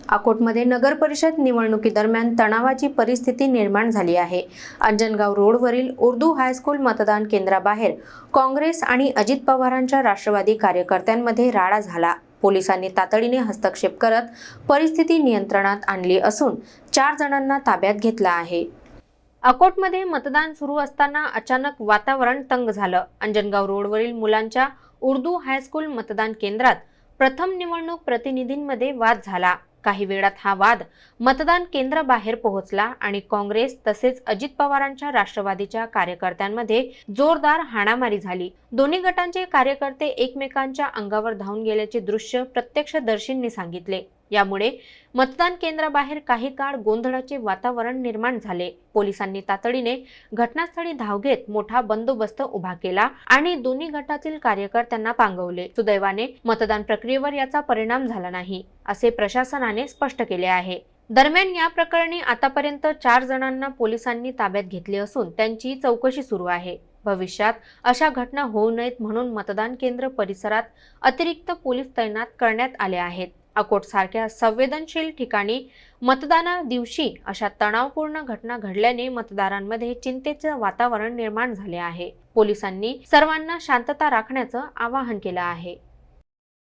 अकोटमध्ये नगर परिषद निवडणुकीदरम्यान तणावाची परिस्थिती निर्माण झाली आहे। अंजनगाव रोडवरील उर्दू हायस्कूल मतदान केंद्राबाहेर काँग्रेस आणि अजित पवारांच्या राष्ट्रवादी कार्यकर्त्यांमध्ये राडा झाला। पोलिसांनी तातडीने हस्तक्षेप करत परिस्थिती नियंत्रणात आणली असून 4 जणांना ताब्यात घेतला आहे। अकोटमध्ये मतदान सुरू असताना अचानक वातावरण तंग झालं। अंजनगाव रोडवरील मुलांच्या उर्दू हायस्कूल मतदान केंद्रात प्रथम निवडणूक प्रतिनिधींमध्ये वाद झाला। काही वेळात हा वाद मतदान केंद्राबाहेर पोहोचला आणि काँग्रेस तसेच अजित पवारांच्या राष्ट्रवादीच्या कार्यकर्त्यांमध्ये जोरदार हाणामारी झाली। दोन्ही गटांचे कार्यकर्ते एकमेकांच्या अंगावर धावून गेल्याचे दृश्य प्रत्यक्षदर्शींनी सांगितले। यामुळे मतदान केंद्राबाहेर काही काळ गोंधळाचे वातावरण निर्माण झाले। पोलिसांनी तातडीने घटनास्थळी धाव घेत मोठा बंदोबस्त उभा केला आणि दोन्ही गटातील कार्यकर्त्यांना पांगवले। सुदैवाने मतदान प्रक्रियेवर याचा परिणाम झाला नाही, असे प्रशासनाने स्पष्ट केले आहे। दरम्यान या प्रकरणी आतापर्यंत 4 जणांना पोलिसांनी ताब्यात घेतले असून त्यांची चौकशी सुरू आहे। भविष्यात अशा घटना होऊ नयेत म्हणून मतदान केंद्र परिसरात अतिरिक्त पोलीस तैनात करण्यात आले आहेत। अकोट सारख्या संवेदनशील ठिकाणी मतदाना दिवशी अशा तणावपूर्ण घटना घडल्याने मतदारांमध्ये चिंतेचे वातावरण निर्माण झाले आहे। पोलिसांनी सर्वांना शांतता राखण्याचं आवाहन केलं आहे।